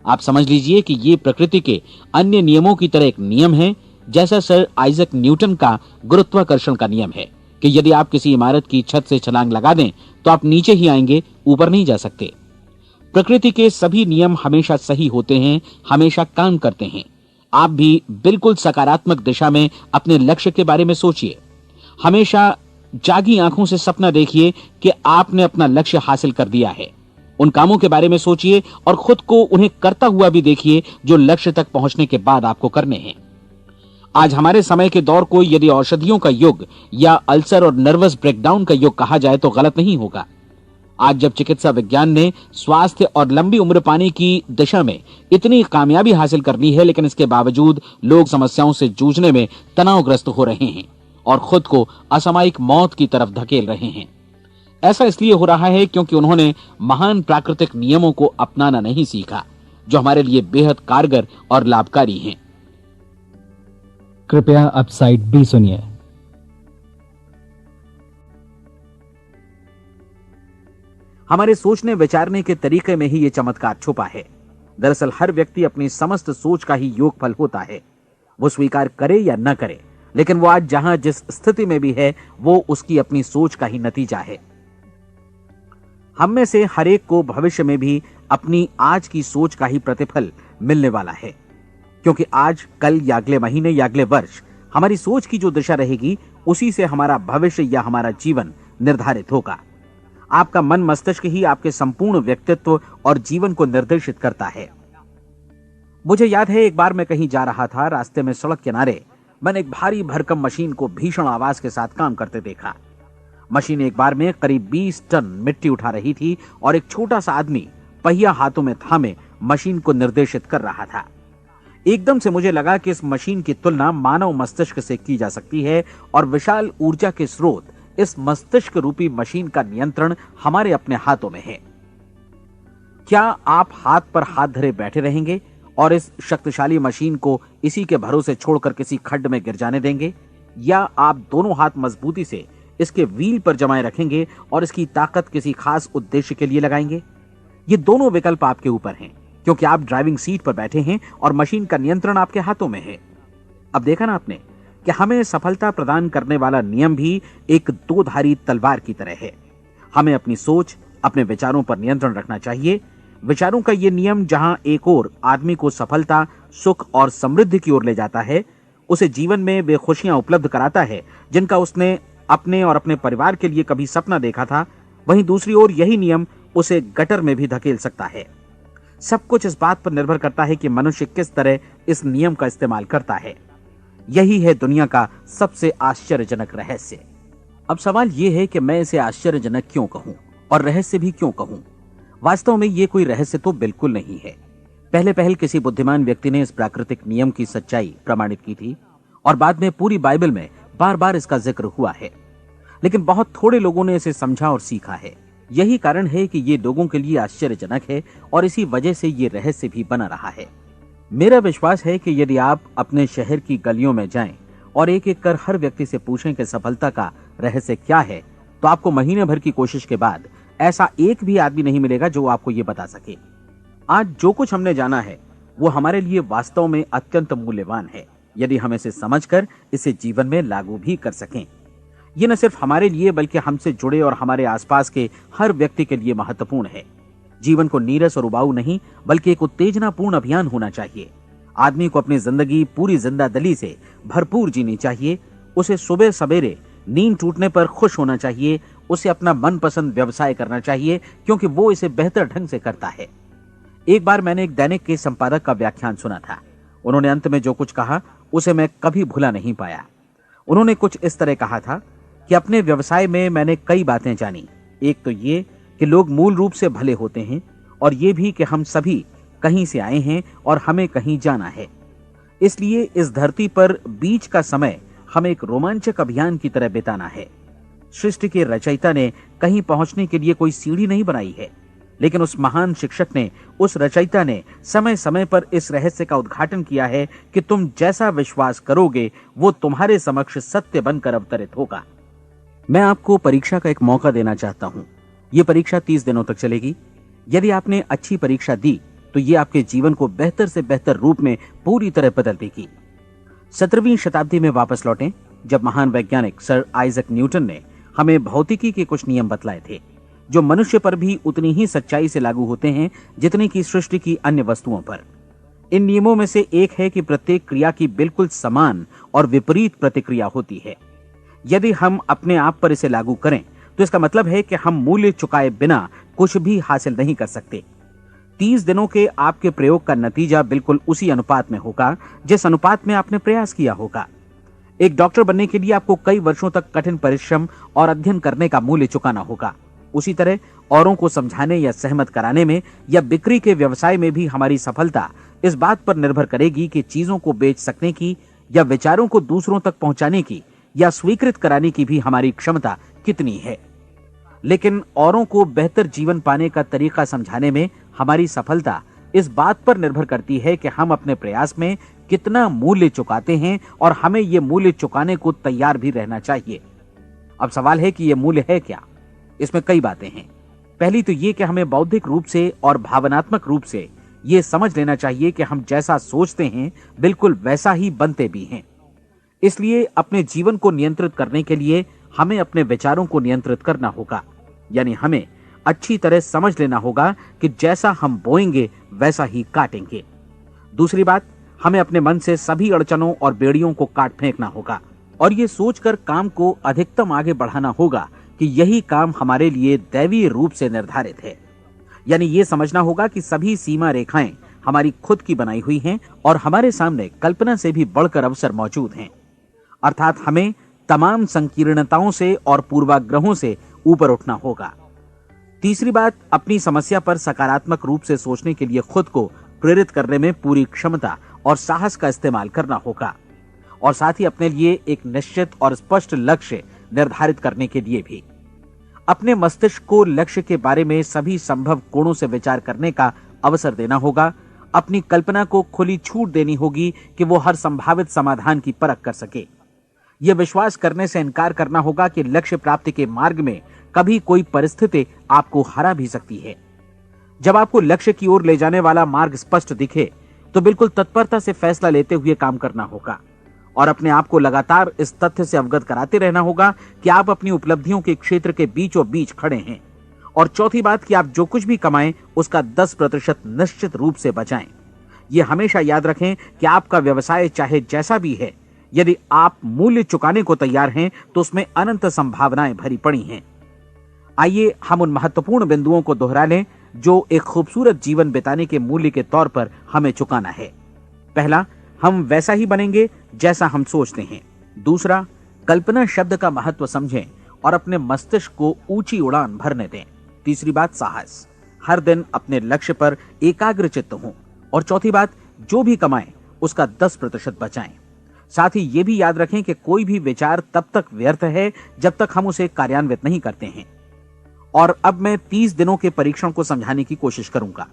Speaker 1: आप समझ लीजिए कि ये प्रकृति के अन्य नियमों की तरह एक नियम है, जैसा सर आइजक न्यूटन का गुरुत्वाकर्षण का नियम है कि यदि आप किसी इमारत की छत से छलांग लगा दें तो आप नीचे ही आएंगे, ऊपर नहीं जा सकते। प्रकृति के सभी नियम हमेशा सही होते हैं, हमेशा काम करते हैं। आप भी बिल्कुल सकारात्मक दिशा में अपने लक्ष्य के बारे में सोचिए। हमेशा जागी आंखों से सपना देखिए कि आपने अपना लक्ष्य हासिल कर दिया है। उन कामों के बारे में सोचिए और खुद को उन्हें करता हुआ भी देखिए जो लक्ष्य तक पहुंचने के बाद आपको करने हैं। आज हमारे समय के दौर को यदि औषधियों का युग या अल्सर और नर्वस ब्रेकडाउन का युग कहा जाए तो गलत नहीं होगा। आज जब चिकित्सा विज्ञान ने स्वास्थ्य और लंबी उम्र पाने की दिशा में इतनी कामयाबी हासिल कर ली है, लेकिन इसके बावजूद लोग समस्याओं से जूझने में तनावग्रस्त हो रहे हैं और खुद को असामयिक मौत की तरफ धकेल रहे हैं। ऐसा इसलिए हो रहा है क्योंकि उन्होंने महान प्राकृतिक नियमों को अपनाना नहीं सीखा, जो हमारे लिए बेहद कारगर और लाभकारी हैं।
Speaker 2: कृपया अब साइड बी सुनिए।
Speaker 1: हमारे सोचने विचारने के तरीके में ही ये चमत्कार छुपा है। दरअसल हर व्यक्ति अपनी समस्त सोच का ही योगफल होता है। वो स्वीकार करे या न करे, लेकिन वो आज जहां जिस स्थिति में भी है वो उसकी अपनी सोच का ही नतीजा है। हम में से हर एक को भविष्य में भी अपनी आज की सोच का ही प्रतिफल मिलने वाला है, क्योंकि आज, कल या अगले महीने या अगले वर्ष हमारी सोच की जो दिशा रहेगी उसी से हमारा भविष्य या हमारा जीवन निर्धारित होगा। आपका मन मस्तिष्क ही आपके संपूर्ण व्यक्तित्व और जीवन को निर्देशित करता है। मुझे याद है एक बार मैं कहीं जा रहा था, रास्ते में सड़क किनारे मैंने एक भारी भरकम मशीन को भीषण आवाज के साथ काम करते देखा। मशीन एक बार में करीब 20 टन मिट्टी उठा रही थी और एक छोटा सा आदमी पहिया हाथों में थामे मशीन को निर्देशित कर रहा था। एकदम से मुझे लगा कि इस मशीन की तुलना मानव मस्तिष्क से की जा सकती है और विशाल ऊर्जा के स्रोत इस मस्तिष्क रूपी मशीन का नियंत्रण हमारे अपने हाथों में है। क्या आप हाथ पर हाथ धरे बैठे रहेंगे और इस शक्तिशाली मशीन को इसी के भरोसे छोड़कर किसी खड्ड में गिर जाने देंगे, या आप दोनों हाथ मजबूती से इसके व्हील पर जमाए रखेंगे और इसकी ताकत किसी खास उद्देश्य के लिए लगाएंगे? ये दोनों विकल्प आपके ऊपर हैं, क्योंकि आप ड्राइविंग सीट पर बैठे हैं और मशीन का नियंत्रण आपके हाथों में है। अब देखा ना आपने कि हमें सफलता प्रदान करने वाला नियम भी एक दो-धारी तलवार की तरह है। हमें अपनी सोच, अपने विचारों पर नियंत्रण रखना चाहिए। विचारों का ये नियम जहां एक ओर आदमी को सफलता, सुख और समृद्धि की ओर ले जाता है, उसे जीवन में वे खुशियां उपलब्ध कराता है जिनका उसने अपने और अपने परिवार के लिए कभी सपना देखा था, वहीं दूसरी ओर यही नियम उसे गटर में भी धकेल सकता है। सब कुछ इस बात पर निर्भर करता है कि मनुष्य किस तरह इस नियम का इस्तेमाल करता है। यही है दुनिया का सबसे आश्चर्यजनक रहस्य। अब सवाल यह है कि मैं इसे आश्चर्यजनक क्यों कहूं और रहस्य भी क्यों कहूं? वास्तव में यह कोई रहस्य तो बिल्कुल नहीं है। पहले पहल किसी बुद्धिमान व्यक्ति ने इस प्राकृतिक नियम की सच्चाई प्रमाणित की थी और बाद में पूरी बाइबल में बार बार इसका जिक्र हुआ है, लेकिन बहुत थोड़े लोगों ने इसे समझा और सीखा है। यही कारण है कि ये लोगों के लिए आश्चर्यजनक है और इसी वजह से ये रहस्य भी बना रहा है। मेरा विश्वास है कि यदि आप अपने शहर की गलियों में जाएं और एक एक कर हर व्यक्ति से पूछें कि सफलता का रहस्य क्या है, तो आपको महीने भर की कोशिश के बाद ऐसा एक भी आदमी नहीं मिलेगा जो आपको ये बता सके। आज जो कुछ हमने जाना है वो हमारे लिए वास्तव में अत्यंत मूल्यवान है, यदि हम इसे समझकर इसे जीवन में लागू भी कर सकें। ये न सिर्फ हमारे लिए बल्कि हमसे जुड़े और हमारे आसपास के हर व्यक्ति के लिए महत्वपूर्ण है। जीवन को नीरस और उबाऊ नहीं बल्कि एक उत्तेजनापूर्ण अभियान होना चाहिए। आदमी को अपनी जिंदगी पूरी जिंदादिली से भरपूर जीनी चाहिए। उसे सुबह सवेरे नींद टूटने पर खुश होना चाहिए। उसे अपना मनपसंद व्यवसाय करना चाहिए क्योंकि वो इसे बेहतर ढंग से करता है। एक बार मैंने एक दैनिक के संपादक का व्याख्यान सुना था। उन्होंने अंत में जो कुछ कहा उसे मैं कभी भुला नहीं पाया। उन्होंने कुछ इस तरह कहा था कि अपने व्यवसाय में मैंने कई बातें जानी। एक तो ये कि लोग मूल रूप से भले होते हैं और ये भी कि हम सभी कहीं से आए हैं और हमें कहीं जाना है। इसलिए इस धरती पर बीच का समय हमें एक रोमांचक अभियान की तरह बिताना है। सृष्टि के रचयिता ने कहीं पहुंचने के लिए कोई सीढ़ी नहीं बनाई है, लेकिन उस महान शिक्षक ने, उस रचयिता ने समय समय पर इस रहस्य का उद्घाटन किया है कि तुम जैसा विश्वास करोगे वो तुम्हारे समक्ष सत्य बनकर अवतरित होगा। मैं आपको परीक्षा का एक मौका देना चाहता हूं। यह परीक्षा 30 दिनों तक चलेगी। यदि आपने अच्छी परीक्षा दी तो ये आपके जीवन को बेहतर से बेहतर रूप में पूरी तरह बदल देगी। 17वीं शताब्दी में वापस लौटें, जब महान वैज्ञानिक सर आइजक न्यूटन ने हमें भौतिकी के कुछ नियम बतलाए थे, जो मनुष्य पर भी उतनी ही सच्चाई से लागू होते हैं जितनी की सृष्टि की अन्य वस्तुओं पर। इन नियमों में से एक है कि प्रत्येक क्रिया की बिल्कुल समान और विपरीत प्रतिक्रिया होती है। यदि हम अपने आप पर इसे लागू करें तो इसका मतलब है कि हम मूल्य चुकाए बिना कुछ भी हासिल नहीं कर सकते। 30 दिनों के आपके प्रयोग का नतीजा बिल्कुल उसी अनुपात में होगा जिस अनुपात में आपने प्रयास किया होगा। एक डॉक्टर बनने के लिए आपको कई वर्षों तक कठिन परिश्रम और अध्ययन करने का मूल्य चुकाना होगा। उसी तरह औरों को समझाने या सहमत कराने में या बिक्री के व्यवसाय में भी हमारी सफलता इस बात पर निर्भर करेगी कि चीजों को बेच सकने की या विचारों को दूसरों तक पहुंचाने की या स्वीकृत कराने की भी हमारी क्षमता कितनी है। लेकिन औरों को बेहतर जीवन पाने का तरीका समझाने में हमारी सफलता इस बात पर निर्भर करती है कि हम अपने प्रयास में कितना मूल्य चुकाते हैं और हमें यह मूल्य चुकाने को तैयार भी रहना चाहिए। अब सवाल है कि यह मूल्य है क्या? इसमें कई बातें हैं। पहली तो यह कि हमें बौद्धिक रूप से और भावनात्मक रूप से यह समझ लेना चाहिए कि हम जैसा सोचते हैं बिल्कुल वैसा ही बनते भी हैं। इसलिए अपने जीवन को नियंत्रित करने के लिए हमें अपने विचारों को नियंत्रित करना होगा। यानी हमें अच्छी तरह समझ लेना होगा कि जैसा हम बोएंगे वैसा ही काटेंगे। दूसरी बात, हमें अपने मन से सभी अड़चनों और बेड़ियों को काट फेंकना होगा और ये सोचकर काम को अधिकतम आगे बढ़ाना होगा कि यही काम हमारे लिए दैवीय रूप से निर्धारित है। यानी ये समझना होगा कि सभी सीमा रेखाएं हमारी खुद की बनाई हुई हैं और हमारे सामने कल्पना से भी बढ़कर अवसर मौजूद हैं। अर्थात हमें तमाम संकीर्णताओं से और पूर्वाग्रहों से ऊपर उठना होगा। तीसरी बात, अपनी समस्या पर सकारात्मक रूप से सोचने के लिए खुद को प्रेरित करने में पूरी क्षमता और साहस का इस्तेमाल करना होगा और साथ ही अपने लिए एक निश्चित और स्पष्ट लक्ष्य निर्धारित करने के लिए भी। अपने मस्तिष्क को लक्ष्य के बारे में सभी संभव कोणों से विचार करने का अवसर देना होगा। अपनी कल्पना को खुली छूट देनी होगी कि वो हर संभावित समाधान की परख कर सके। यह विश्वास करने से इनकार करना होगा कि लक्ष्य प्राप्ति के मार्ग में कभी कोई परिस्थिति आपको हरा भी सकती है। जब आपको लक्ष्य की ओर ले जाने वाला मार्ग स्पष्ट दिखे तो बिल्कुल तत्परता से फैसला लेते हुए काम करना होगा और अपने आप को लगातार इस तथ्य से अवगत कराते रहना होगा कि आप अपनी उपलब्धियों के क्षेत्र के बीचों बीच खड़े हैं। और चौथी बात कि आप जो कुछ भी कमाएं उसका 10% निश्चित रूप से बचाएं। यह हमेशा याद रखें कि आपका व्यवसाय चाहे जैसा भी है, यदि आप मूल्य चुकाने को तैयार हैं तो उसमें अनंत संभावनाएं भरी पड़ी हैं। आइए हम उन महत्वपूर्ण बिंदुओं को दोहरा लें जो एक खूबसूरत जीवन बिताने के मूल्य के तौर पर हमें चुकाना है। पहला, हम वैसा ही बनेंगे जैसा हम सोचते हैं। दूसरा, कल्पना शब्द का महत्व समझें और अपने मस्तिष्क को ऊंची उड़ान भरने दें। तीसरी बात, साहस, हर दिन अपने लक्ष्य पर एकाग्र चित्त हों। और चौथी बात, जो भी कमाएं उसका 10% बचाएं। साथ ही ये भी याद रखें कि कोई भी विचार तब तक व्यर्थ है जब तक हम उसे कार्यान्वित नहीं करते हैं। और अब मैं 30 दिनों के परीक्षण को समझाने की कोशिश करूंगा।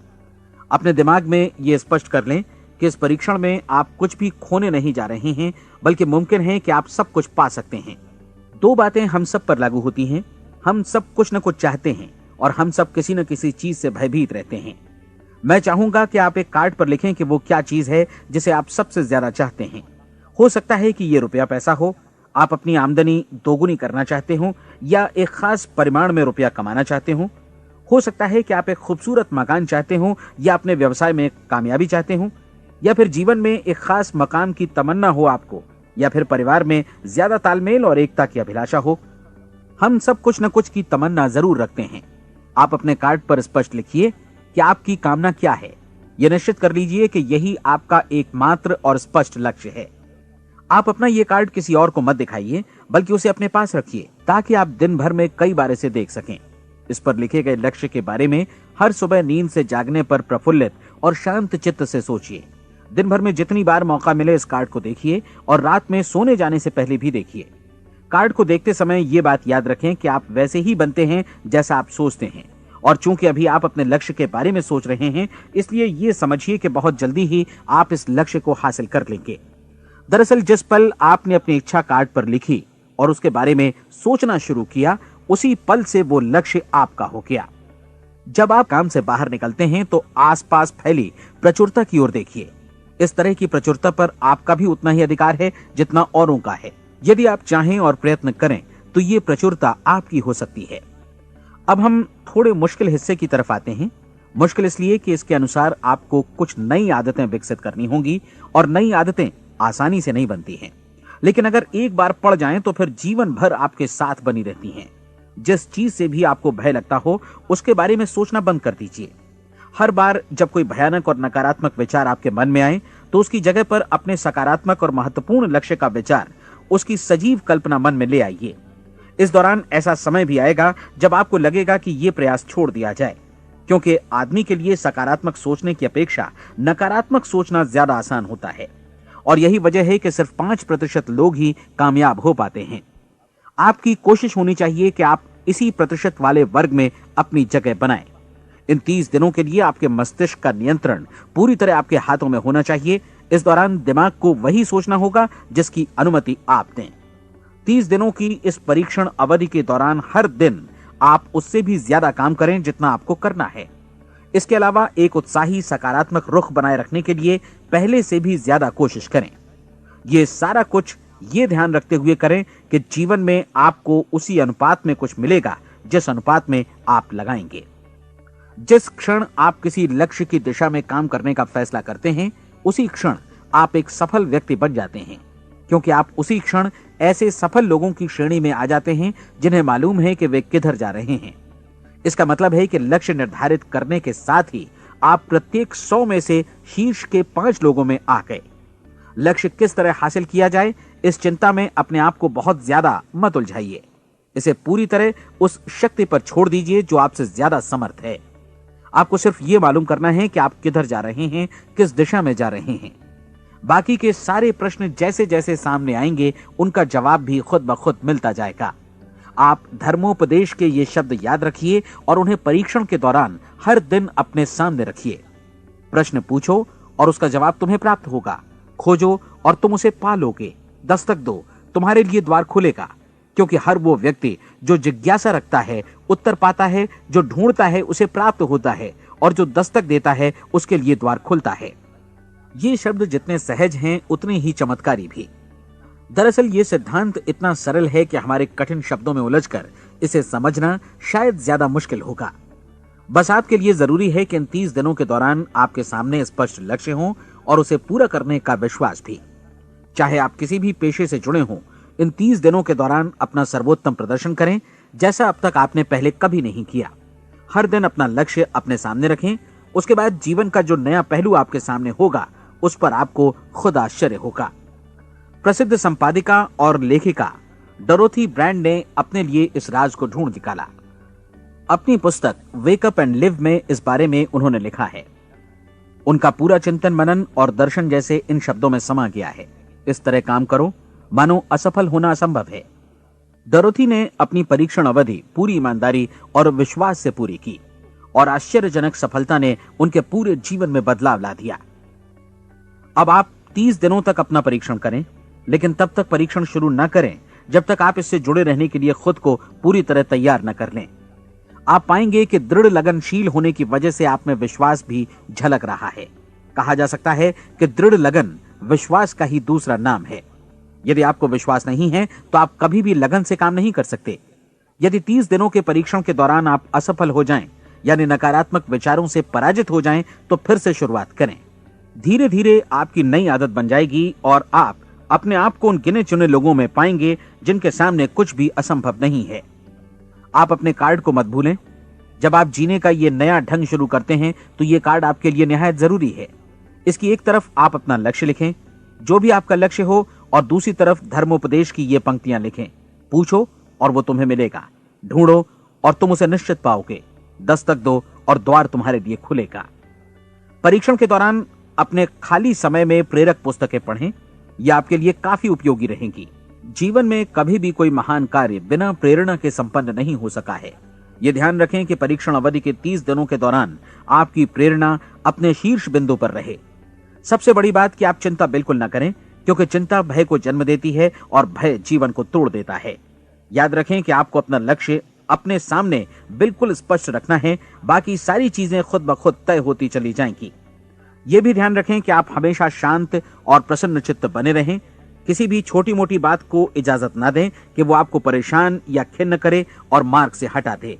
Speaker 1: अपने दिमाग में यह स्पष्ट कर लें कि इस परीक्षण में आप कुछ भी खोने नहीं जा रहे हैं, बल्कि मुमकिन है कि आप सब कुछ पा सकते हैं। 2 बातें हम सब पर लागू होती हैं। हम सब कुछ न कुछ चाहते हैं और हम सब किसी न किसी चीज से भयभीत रहते हैं। मैं चाहूंगा कि आप एक कार्ड पर लिखें कि वो क्या चीज है जिसे आप सबसे ज्यादा चाहते हैं। हो सकता है कि ये रुपया पैसा हो, आप अपनी आमदनी दोगुनी करना चाहते हो, या एक खास परिमाण में रुपया कमाना चाहते हो सकता है कि आप एक खूबसूरत मकान चाहते हो, या अपने व्यवसाय में कामयाबी चाहते हो, या फिर जीवन में एक खास मकाम की तमन्ना हो आपको, या फिर परिवार में ज्यादा तालमेल और एकता की अभिलाषा हो। हम सब कुछ न कुछ की तमन्ना जरूर रखते हैं। आप अपने कार्ड पर स्पष्ट लिखिए कि आपकी कामना क्या है। यह निश्चित कर लीजिए कि यही आपका एकमात्र और स्पष्ट लक्ष्य है। आप अपना ये कार्ड किसी और को मत दिखाइए, बल्कि उसे अपने पास रखिए ताकि आप दिन भर में कई बार इसे देख सकें। इस पर लिखे गए लक्ष्य के बारे में हर सुबह नींद से जागने पर प्रफुल्लित और शांत चित्त से सोचिए। दिन भर में जितनी बार मौका मिले इस कार्ड को देखिए और रात में सोने जाने से पहले भी देखिए। कार्ड को देखते समय ये बात याद रखें कि आप वैसे ही बनते हैं जैसा आप सोचते हैं। और चूंकि अभी आप अपने लक्ष्य के बारे में सोच रहे हैं, इसलिए ये समझिए कि बहुत जल्दी ही आप इस लक्ष्य को हासिल कर लेंगे। दरअसल जिस पल आपने अपनी इच्छा कार्ड पर लिखी और उसके बारे में सोचना शुरू किया, उसी पल से वो लक्ष्य आपका हो गया। जब आप काम से बाहर निकलते हैं तो आसपास फैली प्रचुरता की ओर देखिए। इस तरह की प्रचुरता पर आपका भी उतना ही अधिकार है जितना औरों का है। यदि आप चाहें और प्रयत्न करें तो ये प्रचुरता आपकी हो सकती है। अब हम थोड़े मुश्किल हिस्से की तरफ आते हैं। मुश्किल इसलिए कि इसके अनुसार आपको कुछ नई आदतें विकसित करनी होंगी और नई आदतें आसानी से नहीं बनती हैं, लेकिन अगर एक बार पड़ जाएं तो फिर जीवन भर आपके साथ बनी रहती हैं। जिस चीज से भी आपको भय लगता हो उसके बारे में सोचना बंद कर दीजिए। हर बार जब कोई भयानक और नकारात्मक विचार आपके मन में आए तो उसकी जगह पर अपने सकारात्मक और महत्वपूर्ण लक्ष्य का विचार, उसकी सजीव कल्पना मन में ले आइए। इस दौरान ऐसा समय भी आएगा जब आपको लगेगा कि ये प्रयास छोड़ दिया जाए, क्योंकि आदमी के लिए सकारात्मक सोचने की अपेक्षा नकारात्मक सोचना ज्यादा आसान होता है। और यही वजह है कि सिर्फ 5% लोग ही कामयाब हो पाते हैं। आपकी कोशिश होनी चाहिए कि आप इसी प्रतिशत वाले वर्ग में अपनी जगह बनाएं। इन 30 दिनों के लिए आपके मस्तिष्क का नियंत्रण पूरी तरह आपके हाथों में होना चाहिए। इस दौरान दिमाग को वही सोचना होगा जिसकी अनुमति आप दें। 30 दिनों की इस परीक्षण अवधि के दौरान हर दिन आप उससे भी ज्यादा काम करें जितना आपको करना है। इसके अलावा एक उत्साही सकारात्मक रुख बनाए रखने के लिए पहले से भी ज्यादा कोशिश करें। ये सारा कुछ ये ध्यान रखते हुए करें कि जीवन में आपको उसी अनुपात में कुछ मिलेगा जिस अनुपात में आप लगाएंगे। जिस क्षण आप किसी लक्ष्य की दिशा में काम करने का फैसला करते हैं, उसी क्षण आप एक सफल व्यक्ति बन जाते हैं, क्योंकि आप उसी क्षण ऐसे सफल लोगों की श्रेणी में आ जाते हैं जिन्हें मालूम है कि वे किधर जा रहे हैं। इसका मतलब है कि लक्ष्य निर्धारित करने के साथ ही आप प्रत्येक 100 में से शीर्ष के 5 लोगों में आ गए। लक्ष्य किस तरह हासिल किया जाए, इस चिंता में अपने आप को बहुत ज्यादा मत उलझाइए। इसे पूरी तरह उस शक्ति पर छोड़ दीजिए जो आपसे ज्यादा समर्थ है। आपको सिर्फ ये मालूम करना है कि आप किधर जा रहे हैं, किस दिशा में जा रहे हैं। बाकी के सारे प्रश्न जैसे जैसे सामने आएंगे उनका जवाब भी खुद ब खुद मिलता जाएगा। आप धर्मोपदेश के ये शब्द याद रखिए और उन्हें परीक्षण के दौरान हर दिन अपने सामने रखिए। प्रश्न पूछो और उसका जवाब तुम्हें प्राप्त होगा। खोजो और तुम उसे पा लोगे। दस्तक दो, तुम्हारे लिए द्वार खुलेगा, क्योंकि हर वो व्यक्ति जो जिज्ञासा रखता है उत्तर पाता है, जो ढूंढता है उसे प्राप्त होता है, और जो दस्तक देता है उसके लिए द्वार खुलता है। ये शब्द जितने सहज हैं उतने ही चमत्कारी भी। दरअसल ये सिद्धांत इतना सरल है कि हमारे कठिन शब्दों में उलझकर इसे समझना शायद ज्यादा मुश्किल होगा। बस आपके लिए जरूरी है कि इन 30 दिनों के दौरान आपके सामने स्पष्ट लक्ष्य हो और उसे पूरा करने का विश्वास भी। चाहे आप किसी भी पेशे से जुड़े हों, इन 30 दिनों के दौरान अपना सर्वोत्तम प्रदर्शन करें, जैसा अब तक आपने पहले कभी नहीं किया। हर दिन अपना लक्ष्य अपने सामने रखें। उसके बाद जीवन का जो नया पहलू आपके सामने होगा उस पर आपको खुद आश्चर्य होगा। प्रसिद्ध संपादिका और लेखिका डोरोथी ब्रैंड ने अपने लिए इस राज को ढूंढ निकाला। अपनी पुस्तक वेक अप एंड लिव में इस बारे में उन्होंने लिखा है। उनका पूरा चिंतन मनन और दर्शन जैसे इन शब्दों में समा गया है। इस तरह काम करो मानो असफल होना असंभव है। डोरोथी ने अपनी परीक्षण अवधि पूरी ईमानदारी और विश्वास से पूरी की और आश्चर्यजनक सफलता ने उनके पूरे जीवन में बदलाव ला दिया। अब आप 30 दिनों तक अपना परीक्षण करें, लेकिन तब तक परीक्षण शुरू न करें जब तक आप इससे जुड़े रहने के लिए खुद को पूरी तरह तैयार न कर लें। आप पाएंगे कि दृढ़ लगनशील होने की वजह से आप में विश्वास भी झलक रहा है। कहा जा सकता है कि दृढ़ लगन विश्वास का ही दूसरा नाम है। यदि आपको विश्वास नहीं है तो आप कभी भी लगन से काम नहीं कर सकते। यदि 30 दिनों के परीक्षण के दौरान आप असफल हो जाएं, यानी नकारात्मक विचारों से पराजित हो जाएं, तो फिर से शुरुआत करें। धीरे धीरे आपकी नई आदत बन जाएगी और आप अपने आप को उन गिने चुने लोगों में पाएंगे जिनके सामने कुछ भी असंभव नहीं है। आप अपने कार्ड को मत भूलें। जब आप जीने का ये नया ढंग शुरू करते हैं तो ये कार्ड आपके लिए निहायत जरूरी है। इसकी एक तरफ आप अपना लक्ष्य लिखें, जो भी आपका लक्ष्य हो, और दूसरी तरफ धर्मोपदेश की ये पंक्तियां लिखें। पूछो और वो तुम्हें मिलेगा, ढूंढो और तुम उसे निश्चित पाओगे, दस्तक दो और द्वार तुम्हारे लिए खुलेगा। परीक्षण के दौरान अपने खाली समय में प्रेरक पुस्तकें पढ़ें। यह आपके लिए काफी उपयोगी रहेंगी। जीवन में कभी भी कोई महान कार्य बिना प्रेरणा के संपन्न नहीं हो सका है। यह ध्यान रखें कि परीक्षण अवधि के 30 दिनों के दौरान आपकी प्रेरणा अपने शीर्ष बिंदु पर रहे। सबसे बड़ी बात कि आप चिंता बिल्कुल न करें, क्योंकि चिंता भय को जन्म देती है और भय जीवन को तोड़ देता है। याद रखें कि आपको अपना लक्ष्य अपने सामने बिल्कुल स्पष्ट रखना है, बाकी सारी चीजें खुद ब खुद तय होती चली जाएंगी। यह भी ध्यान रखें कि आप हमेशा शांत और प्रसन्न चित्त बने रहें। किसी भी छोटी मोटी बात को इजाजत ना दें कि वो आपको परेशान या खिन्न करे और मार्ग से हटा दे।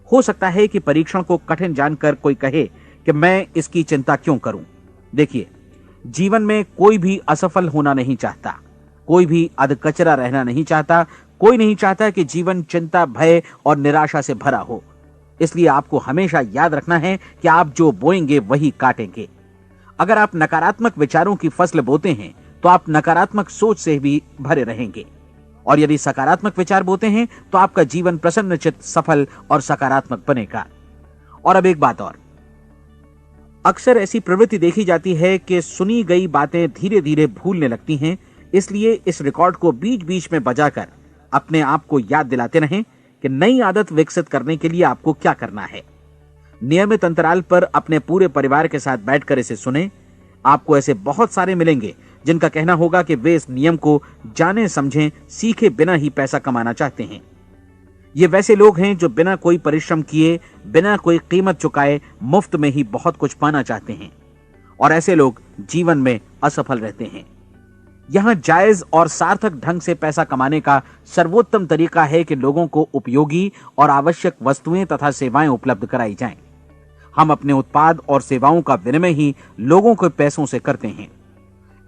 Speaker 1: हो सकता है कि परीक्षण को कठिन जानकर कोई कहे कि मैं इसकी चिंता क्यों करूं। देखिए, जीवन में कोई भी असफल होना नहीं चाहता, कोई भी अधकचरा रहना नहीं चाहता, कोई नहीं चाहता कि जीवन चिंता, भय और निराशा से भरा हो। इसलिए आपको हमेशा याद रखना है कि आप जो बोएंगे वही काटेंगे। अगर आप नकारात्मक विचारों की फसल बोते हैं तो आप नकारात्मक सोच से भी भरे रहेंगे, और यदि सकारात्मक विचार बोते हैं तो आपका जीवन प्रसन्नचित्त, सफल और सकारात्मक बनेगा। और अब एक बात और, अक्सर ऐसी प्रवृत्ति देखी जाती है कि सुनी गई बातें धीरे धीरे भूलने लगती हैं। इसलिए इस रिकॉर्ड को बीच बीच में बजाकर अपने आप को याद दिलाते रहें कि नई आदत विकसित करने के लिए आपको क्या करना है। नियमित अंतराल पर अपने पूरे परिवार के साथ बैठकर इसे सुनें। आपको ऐसे बहुत सारे मिलेंगे जिनका कहना होगा कि वे इस नियम को जाने समझें सीखे बिना ही पैसा कमाना चाहते हैं। ये वैसे लोग हैं जो बिना कोई परिश्रम किए, बिना कोई कीमत चुकाए मुफ्त में ही बहुत कुछ पाना चाहते हैं, और ऐसे लोग जीवन में असफल रहते हैं। यहां जायज और सार्थक ढंग से पैसा कमाने का सर्वोत्तम तरीका है कि लोगों को उपयोगी और आवश्यक वस्तुएं तथा सेवाएं उपलब्ध कराई जाएं। हम अपने उत्पाद और सेवाओं का विनिमय ही लोगों के पैसों से करते हैं।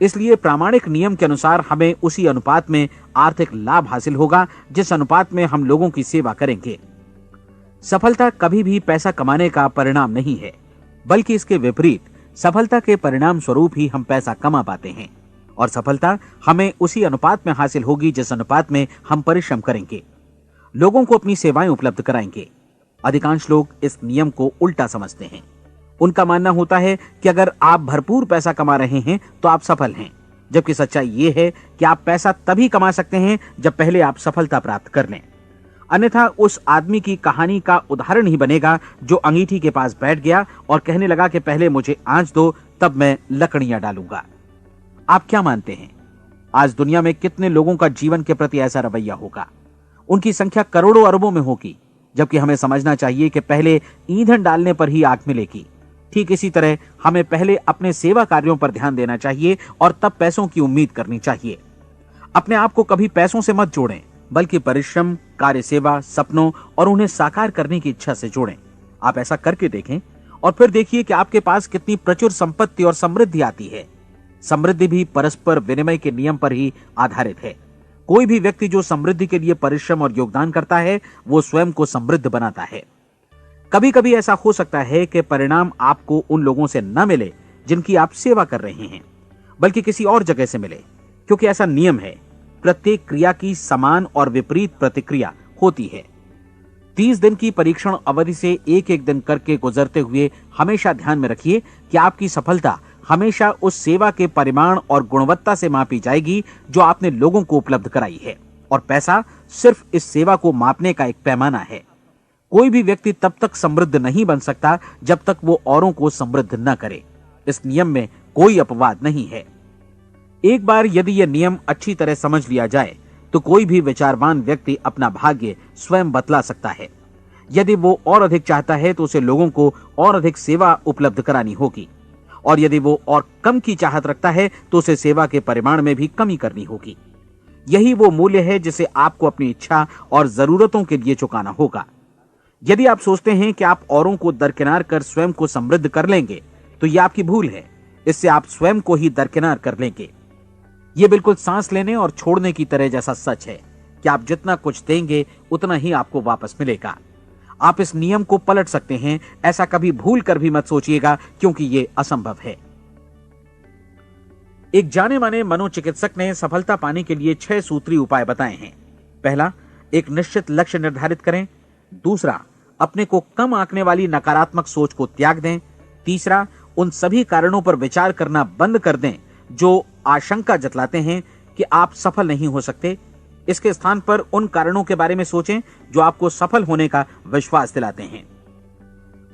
Speaker 1: इसलिए प्रामाणिक नियम के अनुसार हमें उसी अनुपात में आर्थिक लाभ हासिल होगा जिस अनुपात में हम लोगों की सेवा करेंगे। सफलता कभी भी पैसा कमाने का परिणाम नहीं है, बल्कि इसके विपरीत सफलता के परिणाम स्वरूप ही हम पैसा कमा पाते हैं, और सफलता हमें उसी अनुपात में हासिल होगी जिस अनुपात में हम परिश्रम करेंगे, लोगों को अपनी सेवाएं उपलब्ध कराएंगे। अधिकांश लोग इस नियम को उल्टा समझते हैं। उनका मानना होता है कि अगर आप भरपूर पैसा कमा रहे हैं तो आप सफल हैं, जबकि सच्चाई ये है कि आप पैसा तभी कमा सकते हैं जब पहले आप सफलता प्राप्त कर लें। अन्यथा उस आदमी की कहानी का उदाहरण ही बनेगा जो अंगीठी के पास बैठ गया और कहने लगा कि पहले मुझे आंच दो, तब मैं लकड़ियां डालूंगा। आप क्या मानते हैं, आज दुनिया में कितने लोगों का जीवन के प्रति ऐसा रवैया होगा? उनकी संख्या करोड़ों अरबों में होगी, जबकि हमें समझना चाहिए कि पहले ईंधन डालने पर ही आग मिलेगी। ठीक इसी तरह हमें पहले अपने सेवा कार्यों पर ध्यान देना चाहिए और तब पैसों की उम्मीद करनी चाहिए। अपने आप को कभी पैसों से मत जोड़ें, बल्कि परिश्रम, कार्य सेवा, सपनों और उन्हें साकार करने की इच्छा से जोड़ें। आप ऐसा करके देखें और फिर देखिए कि आपके पास कितनी प्रचुर संपत्ति और समृद्धि आती है। समृद्धि भी परस्पर विनिमय के नियम पर ही आधारित है। कोई भी व्यक्ति जो समृद्धि के लिए परिश्रम और योगदान करता है, वो स्वयं को समृद्ध बनाता है। कभी कभी ऐसा हो सकता है कि परिणाम आपको उन लोगों से न मिले जिनकी आप सेवा कर रहे हैं, बल्कि किसी और जगह से मिले, क्योंकि ऐसा नियम है, प्रत्येक क्रिया की समान और विपरीत प्रतिक्रिया होती है। 30 दिन की परीक्षण अवधि से एक एक दिन करके गुजरते हुए हमेशा ध्यान में रखिए कि आपकी सफलता हमेशा उस सेवा के परिमाण और गुणवत्ता से मापी जाएगी जो आपने लोगों को उपलब्ध कराई है, और पैसा सिर्फ इस सेवा को मापने का एक पैमाना है। कोई भी व्यक्ति तब तक समृद्ध नहीं बन सकता जब तक वो औरों को समृद्ध न करे। इस नियम में कोई अपवाद नहीं है। एक बार यदि यह नियम अच्छी तरह समझ लिया जाए तो कोई भी विचारवान व्यक्ति अपना भाग्य स्वयं बतला सकता है। यदि वो और अधिक चाहता है तो उसे लोगों को और अधिक सेवा उपलब्ध करानी होगी, और यदि वो और कम की चाहत रखता है तो उसे सेवा के परिमाण में भी कमी करनी होगी। यही वो मूल्य है जिसे आपको अपनी इच्छा और जरूरतों के लिए चुकाना होगा। यदि आप सोचते हैं कि आप औरों को दरकिनार कर स्वयं को समृद्ध कर लेंगे तो यह आपकी भूल है। इससे आप स्वयं को ही दरकिनार कर लेंगे। यह बिल्कुल सांस लेने और छोड़ने की तरह जैसा सच है कि आप जितना कुछ देंगे उतना ही आपको वापस मिलेगा। आप इस नियम को पलट सकते हैं, ऐसा कभी भूल कर भी मत सोचिएगा, क्योंकि यह असंभव है। एक जाने माने मनोचिकित्सक ने सफलता पाने के लिए 6 सूत्री उपाय बताए हैं। पहला, एक निश्चित लक्ष्य निर्धारित करें। दूसरा, अपने को कम आंकने वाली नकारात्मक सोच को त्याग दें। तीसरा, उन सभी कारणों पर विचार करना बंद कर दें जो आशंका जतलाते हैं कि आप सफल नहीं हो सकते। इसके स्थान पर उन कारणों के बारे में सोचें जो आपको सफल होने का विश्वास दिलाते हैं।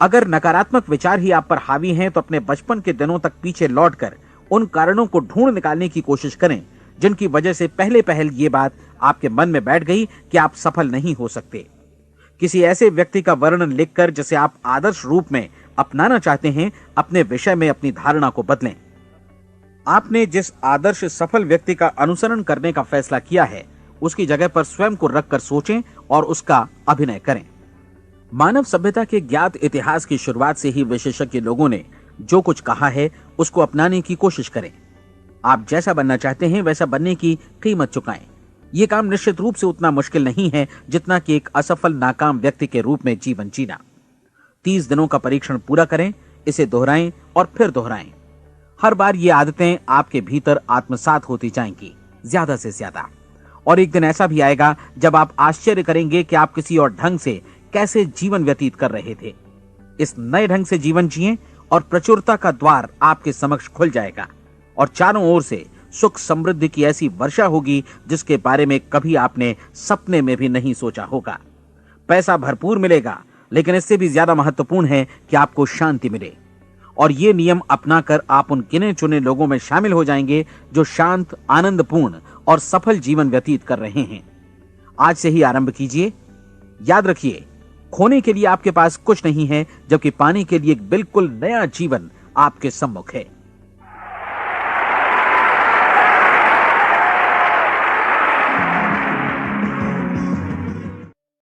Speaker 1: अगर नकारात्मक विचार ही आप पर हावी हैं तो अपने बचपन के दिनों तक पीछे लौटकर उन कारणों को ढूंढ निकालने की कोशिश करें जिनकी वजह से पहले पहल ये बात आपके मन में बैठ गई कि आप सफल नहीं हो सकते। किसी ऐसे व्यक्ति का वर्णन लिखकर जिसे आप आदर्श रूप में अपनाना चाहते हैं, अपने विषय में अपनी धारणा को बदलें। आपने जिस आदर्श सफल व्यक्ति का अनुसरण करने का फैसला किया है उसकी जगह पर स्वयं को रखकर सोचें और उसका अभिनय करें। मानव सभ्यता के ज्ञात इतिहास की शुरुआत से ही विशेषज्ञ लोगों ने जो कुछ कहा है उसको अपनाने की कोशिश करें। आप जैसा बनना चाहते हैं वैसा बनने की कीमत चुकाएं। यह काम निश्चित रूप से उतना मुश्किल नहीं है जितना कि एक असफल नाकाम व्यक्ति के रूप में जीवन जीना। 30 दिनों का परीक्षण पूरा करें, इसे दोहराएं और फिर दोहराएं। हर बार ये आदतें आपके भीतर आत्मसात होती जाएंगी, ज्यादा से ज्यादा। और एक दिन ऐसा भी आएगा जब आप आश्चर्य करेंगे कि आप किसी और ढंग से कैसे जीवन व्यतीत कर रहे थे। इस नए ढंग से जीवन जिएं और प्रचुरता का द्वार आपके समक्ष खुल जाएगा और चारों ओर से सुख समृद्धि की ऐसी वर्षा होगी जिसके बारे में कभी आपने सपने में भी नहीं सोचा होगा। पैसा भरपूर मिलेगा, लेकिन इससे भी ज्यादा महत्वपूर्ण है कि आपको शांति मिले। और ये नियम अपनाकर आप उन गिने चुने लोगों में शामिल हो जाएंगे जो शांत, आनंदपूर्ण और सफल जीवन व्यतीत कर रहे हैं। आज से ही आरंभ कीजिए। याद रखिए, खोने के लिए आपके पास कुछ नहीं है, जबकि पाने के लिए एक बिल्कुल नया जीवन आपके सम्मुख है।